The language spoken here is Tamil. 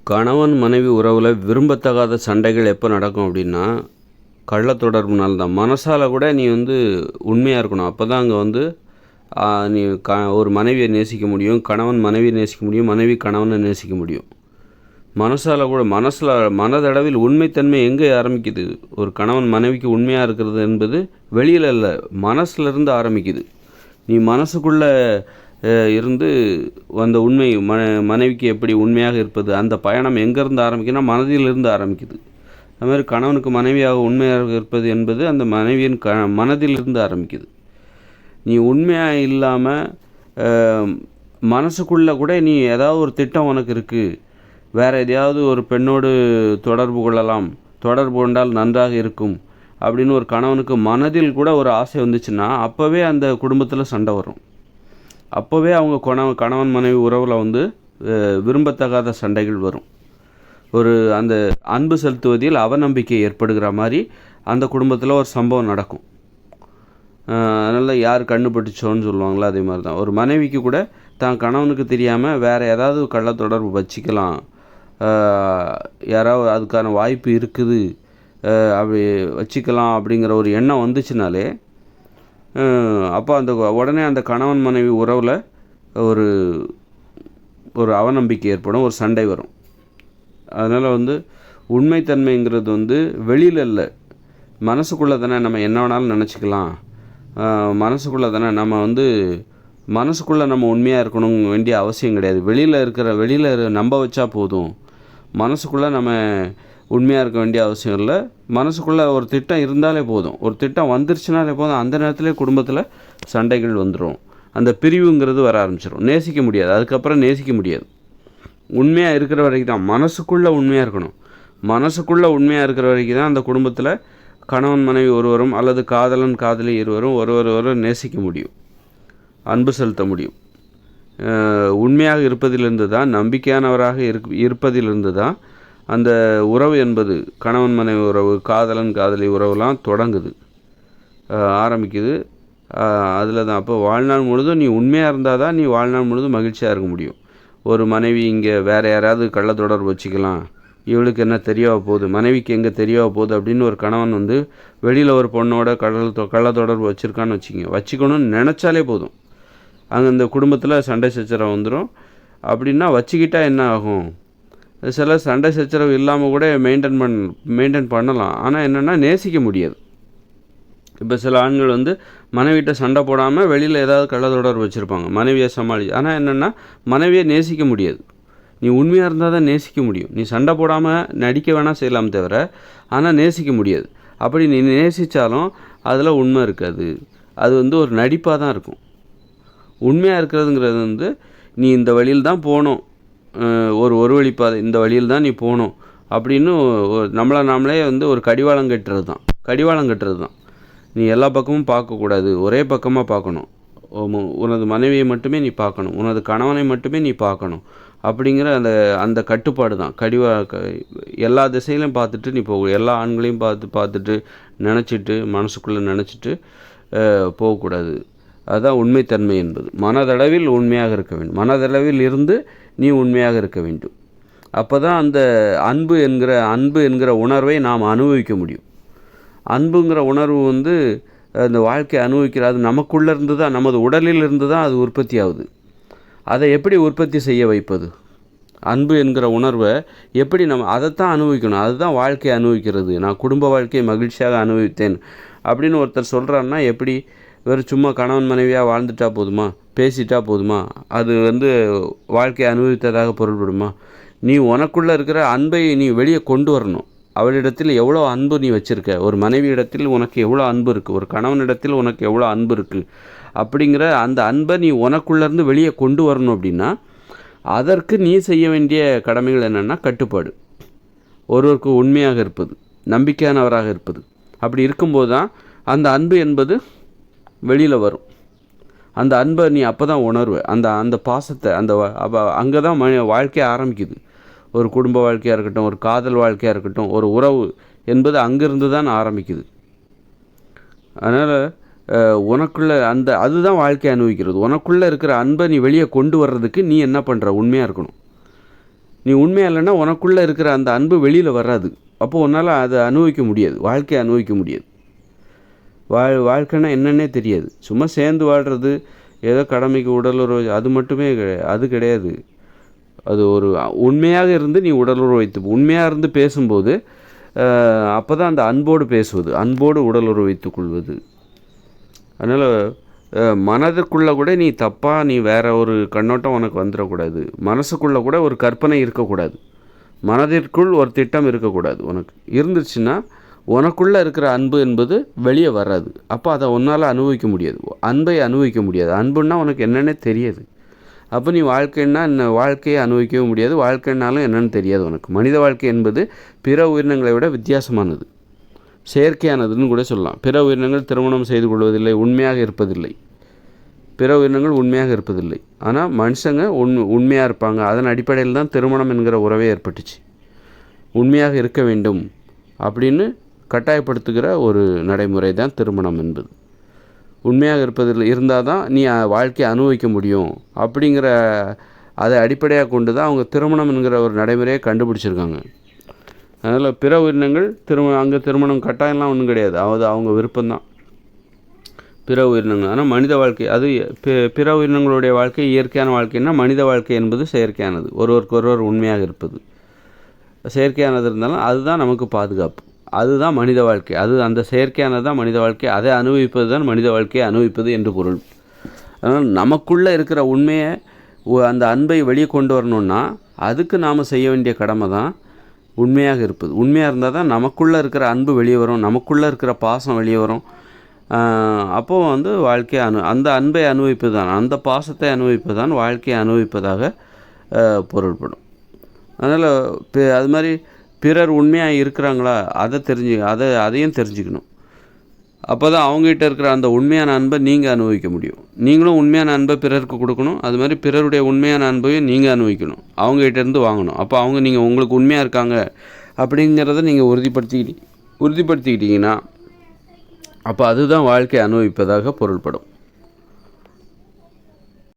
கணவன் மனைவி உறவில் விரும்பத்தகாத சண்டைகள் எப்போ நடக்கும் அப்படின்னா கள்ள தொடர்புனால தான். மனசால் கூட நீ உண்மையாக இருக்கணும். அப்போ தான் அங்கே நீ ஒரு மனைவியை நேசிக்க முடியும், கணவன் மனைவியை நேசிக்க முடியும், மனைவி கணவனை நேசிக்க முடியும். மனசால் கூட மனதளவில் உண்மைத்தன்மை எங்கே ஆரம்பிக்குது? ஒரு கணவன் மனைவிக்கு உண்மையாக இருக்கிறது என்பது வெளியில் இல்லை, மனசுலேருந்து ஆரம்பிக்குது. நீ மனசுக்குள்ளே இருந்து அந்த உண்மை மனைவிக்கு எப்படி உண்மையாக இருப்பது, அந்த பயணம் எங்கேருந்து ஆரம்பிக்குன்னா மனதிலிருந்து ஆரம்பிக்குது. அது மாதிரி கணவனுக்கு மனைவியாக உண்மையாக இருப்பது என்பது அந்த மனைவியின் மனதிலிருந்து ஆரம்பிக்குது. நீ உண்மையாக இல்லாமல் மனசுக்குள்ளே கூட நீ ஏதாவது ஒரு திட்டம் உனக்கு இருக்குது, வேறு எதையாவது ஒரு பெண்ணோடு தொடர்பு கொள்ளலாம், தொடர்பு கொண்டால் நன்றாக இருக்கும் அப்படின்னு ஒரு கணவனுக்கு மனதில் கூட ஒரு ஆசை வந்துச்சுன்னா அப்போவே அந்த குடும்பத்தில் சண்டை வரும். அப்போவே அவங்க கணவன் மனைவி உறவில் விரும்பத்தகாத சண்டைகள் வரும். அந்த அன்பு செலுத்துவதில் அவநம்பிக்கை ஏற்படுகிற மாதிரி அந்த குடும்பத்தில் ஒரு சம்பவம் நடக்கும். அதனால் யார் கண்ணுப்பட்டுச்சோன்னு சொல்லுவாங்களோ அதே மாதிரி தான் ஒரு மனைவிக்கு கூட தான் கணவனுக்கு தெரியாமல் வேறு ஏதாவது கள்ள தொடர்பு வச்சுக்கலாம், யாராவது அதுக்கான வாய்ப்பு இருக்குது, அப்படி வச்சுக்கலாம் அப்படிங்கிற ஒரு எண்ணம் வந்துச்சுனாலே அப்போ உடனே அந்த கணவன் மனைவி உறவில் ஒரு அவநம்பிக்கை ஏற்படும், ஒரு சண்டை வரும். அதனால் உண்மைத்தன்மைங்கிறது வெளியில் இல்லை, மனசுக்குள்ளே தானே. நம்ம என்ன வேணாலும் நினச்சிக்கலாம், மனசுக்குள்ளே தானே. மனசுக்குள்ளே நம்ம உண்மையாக இருக்கணும் வேண்டிய அவசியம் கிடையாது. வெளியில் நம்ப வச்சா போதும். மனசுக்குள்ளே நம்ம உண்மையாக இருக்க வேண்டிய அவசியம் இல்லை. மனசுக்குள்ளே ஒரு திட்டம் இருந்தாலே போதும், ஒரு திட்டம் வந்துருச்சுனாலே போதும். அந்த நேரத்திலே குடும்பத்தில் சண்டைகள் வந்துடும், அந்த பிரிவுங்கிறது வர ஆரம்பிச்சிடும். நேசிக்க முடியாது, அதுக்கப்புறம் நேசிக்க முடியாது. உண்மையாக இருக்கிற வரைக்கும் தான், மனசுக்குள்ளே உண்மையாக இருக்கணும். மனசுக்குள்ளே உண்மையாக இருக்கிற வரைக்கும் தான் அந்த குடும்பத்தில் கணவன் மனைவி ஒருவரும் அல்லது காதலன் காதலி இருவரும் ஒருவர் நேசிக்க முடியும், அன்பு செலுத்த முடியும். உண்மையாக இருப்பதிலிருந்து தான், நம்பிக்கையானவராக இருப்பதிலிருந்து தான் அந்த உறவு என்பது, கணவன் மனைவி உறவு, காதலன் காதலி உறவுலாம் தொடங்குது, ஆரம்பிக்குது. அதில் தான் அப்போ வாழ்நாள் முழுதும் நீ உண்மையாக இருந்தால் தான் நீ வாழ்நாள் முழுதும் மகிழ்ச்சியாக இருக்க முடியும். ஒரு மனைவி இங்கே வேறு யாராவது கள்ள தொடர்பு வச்சுக்கலாம், இவளுக்கு என்ன தெரியவா போகுது, மனைவிக்கு எங்கே தெரியவா போகுது அப்படின்னு ஒரு கணவன் வெளியில் ஒரு பொண்ணோட கள்ள தொடர்பு வச்சுருக்கான்னு வச்சுக்கணும்னு நினச்சாலே போதும், அங்கே இந்த குடும்பத்தில் சண்டை சச்சரவு வந்துடும். அப்படின்னா வச்சுக்கிட்டால் என்ன ஆகும்? சில சண்டை சச்சரவு இல்லாமல் கூட மெயின்டைன் பண்ணலாம். ஆனால் என்னென்னா நேசிக்க முடியாது. இப்போ சில ஆண்கள் மனைவிட்ட சண்டை போடாமல் வெளியில் ஏதாவது கள்ள தொடர்பு வச்சுருப்பாங்க, மனைவியை ஆனால் என்னென்னா மனைவியை நேசிக்க முடியாது. நீ உண்மையாக இருந்தால் தான் நேசிக்க முடியும். நீ சண்டை போடாமல் நடிக்க வேணால் செய்யலாம் தவிர, ஆனால் நேசிக்க முடியாது. அப்படி நீ நேசித்தாலும் அதில் உண்மை இருக்காது, அது ஒரு நடிப்பாக தான் இருக்கும். உண்மையாக இருக்கிறதுங்கிறது நீ இந்த வழியில் தான் போகணும், ஒரு வழிப்பாதை, இந்த வழியில் தான் நீ போகணும் அப்படின்னு நாமளே ஒரு கடிவாளம் கட்டுறது தான். நீ எல்லா பக்கமும் பார்க்கக்கூடாது, ஒரே பக்கமாக பார்க்கணும். உனது மனைவியை மட்டுமே நீ பார்க்கணும், உனது கணவனை மட்டுமே நீ பார்க்கணும் அப்படிங்கிற அந்த கட்டுப்பாடு தான். எல்லா திசையிலையும் பார்த்துட்டு நீ எல்லா ஆண்களையும் பார்த்துட்டு மனசுக்குள்ளே நினச்சிட்டு போகக்கூடாது. அதுதான் உண்மைத்தன்மை என்பது. மனதளவில் உண்மையாக இருக்க வேண்டும், மனதளவில் இருந்து நீ உண்மையாக இருக்க வேண்டும். அப்போ தான் அந்த அன்பு என்கிற உணர்வை நாம் அனுபவிக்க முடியும். அன்புங்கிற உணர்வு அந்த வாழ்க்கையை அனுபவிக்கிறது நமக்குள்ளே இருந்து தான், நமது உடலில் இருந்து தான் அது உற்பத்தி ஆகுது. அதை எப்படி உற்பத்தி செய்ய வைப்பது? அன்பு என்கிற உணர்வை எப்படி அதைத்தான் அனுபவிக்கணும். அதுதான் வாழ்க்கையை அனுபவிக்கிறது. நான் குடும்ப வாழ்க்கையை மகிழ்ச்சியாக அனுபவித்தேன் அப்படின்னு ஒருத்தர் சொல்கிறாருன்னா எப்படி? வெறும் சும்மா கணவன் மனைவியாக வாழ்ந்துட்டா போதுமா, பேசிட்டா போதுமா, அது வாழ்க்கையை அனுபவித்ததாக பொருள்படுமா? நீ உனக்குள்ளே இருக்கிற அன்பை நீ வெளியே கொண்டு வரணும். அவளிடத்தில் எவ்வளோ அன்பு நீ வச்சுருக்க, ஒரு மனைவி இடத்தில் உனக்கு எவ்வளோ அன்பு இருக்குது, ஒரு கணவனிடத்தில் உனக்கு எவ்வளோ அன்பு இருக்குது அப்படிங்கிற அந்த அன்பை நீ உனக்குள்ளேருந்து வெளியே கொண்டு வரணும். அப்படின்னா அதற்கு நீ செய்ய வேண்டிய கடமைகள் என்னென்னா கட்டுப்பாடு, ஒருவருக்கு உண்மையாக இருப்பது, நம்பிக்கையானவராக இருப்பது. அப்படி இருக்கும்போது தான் அந்த அன்பு என்பது வெளியில் வரும். அந்த அன்பை நீ அப்போ தான் உணர்வு, அந்த பாசத்தை, அங்கே தான் வாழ்க்கையை ஆரம்பிக்குது. ஒரு குடும்ப வாழ்க்கையாக இருக்கட்டும், ஒரு காதல் வாழ்க்கையாக இருக்கட்டும், ஒரு உறவு என்பது அங்கேருந்து தான் ஆரம்பிக்குது. அதனால் உனக்குள்ளே அதுதான் வாழ்க்கையை அனுபவிக்கிறது. உனக்குள்ளே இருக்கிற அன்பை நீ வெளியே கொண்டு வர்றதுக்கு நீ என்ன பண்ணுற? உண்மையாக இருக்கணும். நீ உண்மையாக இல்லைன்னா உனக்குள்ளே இருக்கிற அந்த அன்பு வெளியில் வராது. அப்போது உன்னால் அதை அனுபவிக்க முடியாது, வாழ்க்கையை அனுபவிக்க முடியாது. வாழ்க்கைன்னா என்னன்னே தெரியாது. சும்மா சேர்ந்து வாழ்கிறது, ஏதோ கடமைக்கு உடலுறவு, அது மட்டுமே அது கிடையாது. அது ஒரு உண்மையாக இருந்து நீ உடலுறவு வைத்து உண்மையாக இருந்து பேசும்போது அப்போ தான் அந்த அன்போடு பேசுவது, அன்போடு உடலுறவு வைத்துக் கொள்வது. அதனால் மனதுக்குள்ளே கூட நீ தப்பாக நீ வேறு ஒரு கண்ணோட்டம் உனக்கு வந்துடக்கூடாது. மனசுக்குள்ளே கூட ஒரு கற்பனை இருக்கக்கூடாது. மனதிற்குள் ஒரு திட்டம் இருக்கக்கூடாது. உனக்கு இருந்துச்சுன்னா உனக்குள்ளே இருக்கிற அன்பு என்பது வெளியே வராது. அப்போ அதை உன்னால் அனுபவிக்க முடியாது, அன்பை அனுபவிக்க முடியாது. அன்புன்னா உனக்கு என்னென்னே தெரியாது. அப்போ நீ வாழ்க்கைன்னா வாழ்க்கையை அனுபவிக்கவே முடியாது. வாழ்க்கைன்னாலும் என்னென்னு தெரியாது உனக்கு. மனித வாழ்க்கை என்பது பிற உயிரினங்களை விட வித்தியாசமானது, செயற்கையானதுன்னு கூட சொல்லலாம். பிற உயிரினங்கள் திருமணம் செய்து கொள்வதில்லை, உண்மையாக இருப்பதில்லை. பிற உயிரினங்கள் உண்மையாக இருப்பதில்லை. ஆனால் மனுஷங்க உண்மையாக இருப்பாங்க. அதன் அடிப்படையில் தான் திருமணம் என்கிற உறவே ஏற்பட்டுச்சு. உண்மையாக இருக்க வேண்டும் அப்படின்னு கட்டாயப்படுத்துகிற ஒரு நடைமுறை தான் திருமணம் என்பது. உண்மையாக இருப்பதில் இருந்தால் தான் நீ வாழ்க்கையை அனுபவிக்க முடியும் அப்படிங்கிற அதை அடிப்படையாக கொண்டு தான் அவங்க திருமணம் என்கிற ஒரு நடைமுறையை கண்டுபிடிச்சிருக்காங்க. அதனால் பிற உயிரினங்கள் அங்கே திருமணம் கட்டாயம்லாம் ஒன்றும் கிடையாது, அது அவங்க விருப்பம்தான் பிற உயிரினங்கள். ஆனால் மனித வாழ்க்கை அது பிற உயிரினங்களுடைய வாழ்க்கை இயற்கையான வாழ்க்கைன்னா, மனித வாழ்க்கை என்பது செயற்கையானது, ஒருவருக்கொருவர் உண்மையாக இருப்பது. செயற்கையானது இருந்தாலும் அதுதான் நமக்கு பாதுகாப்பு, அதுதான் மனித வாழ்க்கை. அந்த செயற்கையானது தான் மனித வாழ்க்கை. அதை அனுபவிப்பது தான் மனித வாழ்க்கையை அனுபவிப்பது என்று பொருள். அதனால் நமக்குள்ளே இருக்கிற உண்மையை, அந்த அன்பை வெளியே கொண்டு வரணுன்னா அதுக்கு நாம் செய்ய வேண்டிய கடமை தான் உண்மையாக இருப்பது. உண்மையாக இருந்தால் தான் நமக்குள்ளே இருக்கிற அன்பு வெளியே வரும், நமக்குள்ளே இருக்கிற பாசம் வெளியே வரும். அப்போது வாழ்க்கையை அந்த அன்பை அனுபவிப்பது தான், அந்த பாசத்தை அனுபவிப்பது தான் வாழ்க்கையை அனுபவிப்பதாக பொருள்படும். அதனால் அது மாதிரி பிறர் உண்மையாக இருக்கிறாங்களா அதையும் தெரிஞ்சுக்கணும். அப்போ தான் அவங்ககிட்ட இருக்கிற அந்த உண்மையான அன்பை நீங்கள் அனுபவிக்க முடியும். நீங்களும் உண்மையான அன்பை பிறருக்கு கொடுக்கணும். அது மாதிரி பிறருடைய உண்மையான அன்பையும் நீங்கள் அனுபவிக்கணும், அவங்ககிட்டேருந்து வாங்கணும். அப்போ நீங்கள் உங்களுக்கு உண்மையாக இருக்காங்க அப்படிங்கிறத நீங்கள் உறுதிப்படுத்திக்கிட்டீங்கன்னா அப்போ அதுதான் வாழ்க்கை அனுபவிப்பதாக பொருள்படும்.